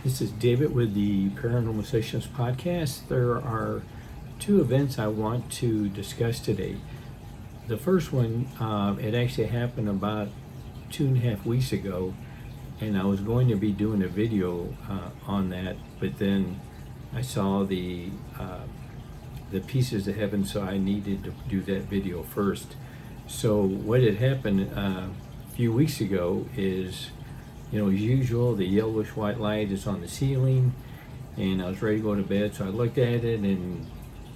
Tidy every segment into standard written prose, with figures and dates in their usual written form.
This is David with the Paranormal Sessions podcast. There are two events I want to discuss today. The first one, it actually happened about 2.5 weeks ago, and I was going to be doing a video on that, but then I saw the pieces of heaven, so I needed to do that video first. So what had happened a few weeks ago is, as usual, the yellowish-white light is on the ceiling, and I was ready to go to bed, so I looked at it, and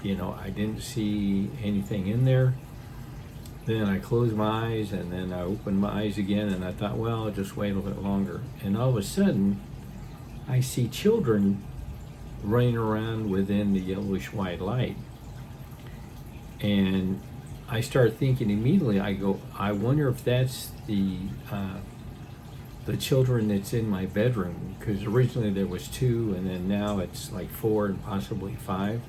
I didn't see anything in there. Then I closed my eyes, and then I opened my eyes again, and I thought, well, I'll just wait a little bit longer. And all of a sudden, I see children running around within the yellowish-white light. And I start thinking immediately, I wonder if that's the children that's in my bedroom, because originally there was two, and then now it's like 4 and possibly 5.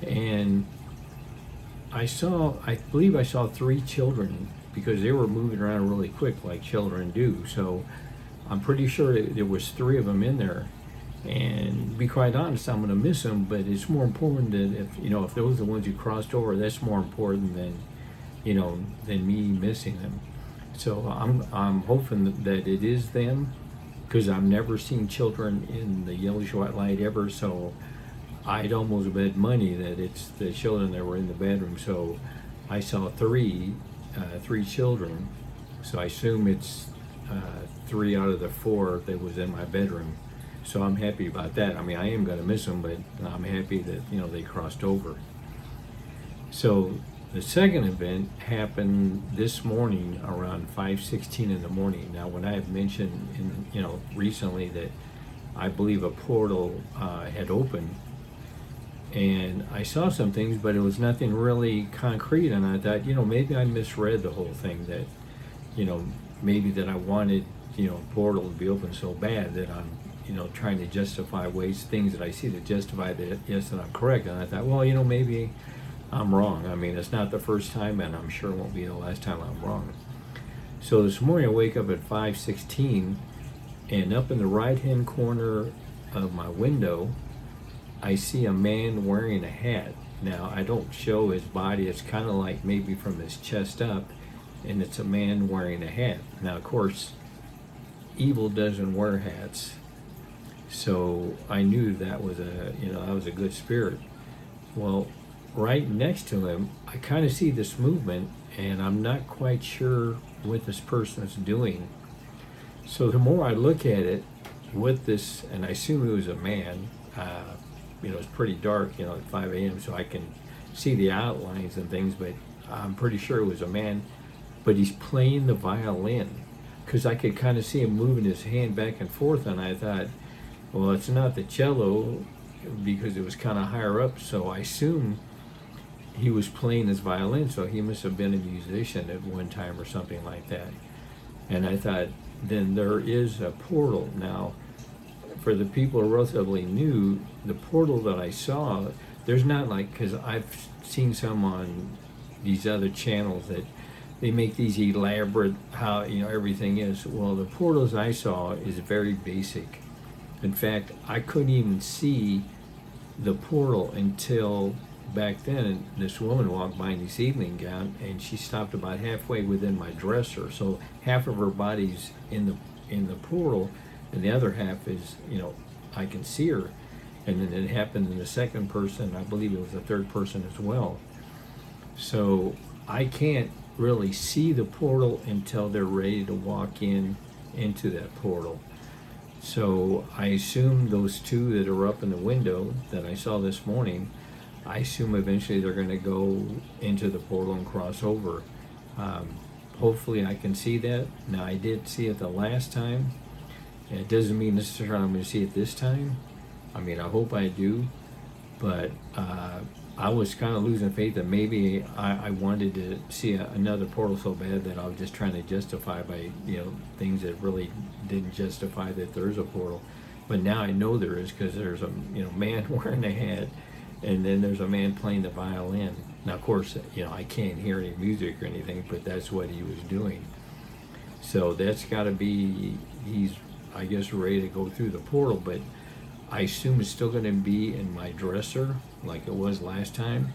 And I believe I saw 3 children, because they were moving around really quick like children do. So I'm pretty sure there was 3 of them in there. And to be quite honest, I'm going to miss them, but it's more important that if those are the ones who crossed over, that's more important than me missing them. So I'm hoping that it is them, because I've never seen children in the yellowish-white light ever. So I'd almost bet money that it's the children that were in the bedroom. So I saw three children. So I assume it's 3 out of the 4 that was in my bedroom. So I'm happy about that. I mean, I am going to miss them, but I'm happy that they crossed over. So the second event happened this morning around 5:16 in the morning. Now, when I have mentioned recently that I believe a portal had opened, and I saw some things, but it was nothing really concrete. And I thought, maybe I misread the whole thing. That, maybe that I wanted, portal to be open so bad that I'm, trying to justify things that I see to justify that, yes, that I'm correct. And I thought, well, maybe I'm wrong. I mean, it's not the first time, and I'm sure it won't be the last time I'm wrong. So this morning I wake up at 5:16, and up in the right-hand corner of my window, I see a man wearing a hat. Now, I don't show his body. It's kind of like maybe from his chest up, and it's a man wearing a hat. Now, of course, evil doesn't wear hats. So I knew that was a good spirit. Well, right next to him, I kind of see this movement, and I'm not quite sure what this person is doing. So the more I look at it, and I assume it was a man, it's pretty dark, at 5 a.m., so I can see the outlines and things, but I'm pretty sure it was a man, but he's playing the violin, because I could kind of see him moving his hand back and forth, and I thought, well, it's not the cello, because it was kind of higher up, so I assume he was playing his violin, so he must have been a musician at one time or something like that. And I thought, then there is a portal. Now, for the people who are relatively new, the portal that I saw, there's not because I've seen some on these other channels that they make these elaborate, how everything is. Well, the portals I saw is very basic. In fact, I couldn't even see the portal until back then this woman walked by in this evening gown, and she stopped about halfway within my dresser. So half of her body's in the portal, and the other half is, I can see her. And then it happened in the second person. I believe it was the third person as well. So I can't really see the portal until they're ready to walk into that portal. So I assume those 2 that are up in the window that I saw this morning, I assume eventually they're going to go into the portal and cross over. Hopefully I can see that. Now, I did see it the last time. And it doesn't mean necessarily I'm going to see it this time. I mean, I hope I do. But I was kind of losing faith that maybe I wanted to see another portal so bad that I was just trying to justify by, things that really didn't justify that there's a portal. But now I know there is, because there's a man wearing a hat, and then there's a man playing the violin. Now, of course, I can't hear any music or anything, but that's what he was doing. So that's got to be, he's I guess, ready to go through the portal, but I assume it's still going to be in my dresser like it was last time.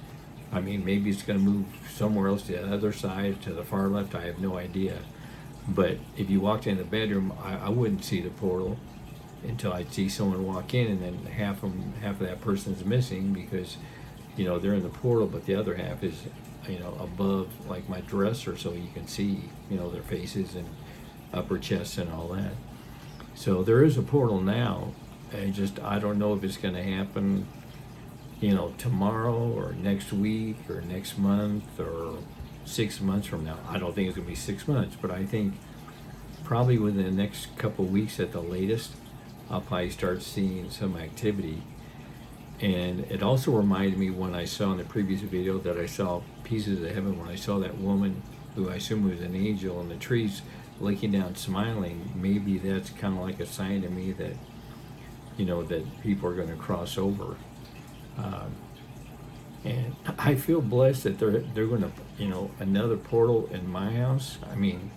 I mean, maybe it's going to move somewhere else to the other side, to the far left. I have no idea. But if you walked in the bedroom, I wouldn't see the portal until I'd see someone walk in, and then half of that person's missing because, you know, they're in the portal, but the other half is, you know, above like my dresser, so you can see, you know, their faces and upper chests and all that. So there is a portal now. I don't know if it's going to happen, you know, tomorrow or next week or next month or 6 months from now. I don't think it's going to be 6 months, but I think probably within the next couple of weeks at the latest, I'll probably start seeing some activity. And it also reminded me when I saw in the previous video that I saw pieces of heaven, when I saw that woman who I assume was an angel in the trees looking down smiling. Maybe that's kind of like a sign to me that, you know, that people are going to cross over. And I feel blessed that they're going to, you know, another portal in my house. I mean,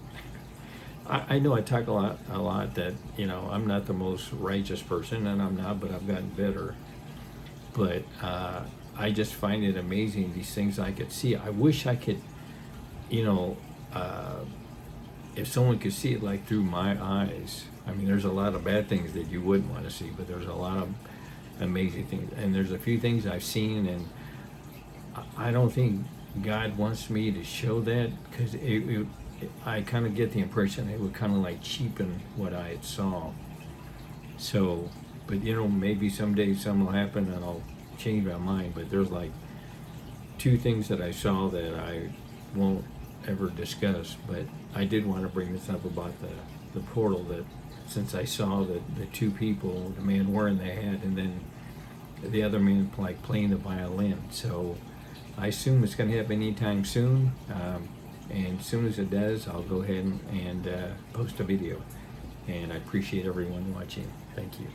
I know I talk a lot that, you know, I'm not the most righteous person, and I'm not, but I've gotten better. But I just find it amazing, these things I could see. I wish I could, you know, if someone could see it like through my eyes. I mean, there's a lot of bad things that you wouldn't want to see, but there's a lot of amazing things. And there's a few things I've seen, and I don't think God wants me to show that, because I kind of get the impression it would kind of like cheapen what I had saw. So, but you know, maybe someday something will happen and I'll change my mind. But there's like 2 things that I saw that I won't ever discuss. But I did want to bring this up about the portal, that since I saw the 2 people, the man wearing the hat and then the other man like playing the violin. So I assume it's going to happen anytime soon. And as soon as it does, I'll go ahead and post a video. And I appreciate everyone watching. Thank you.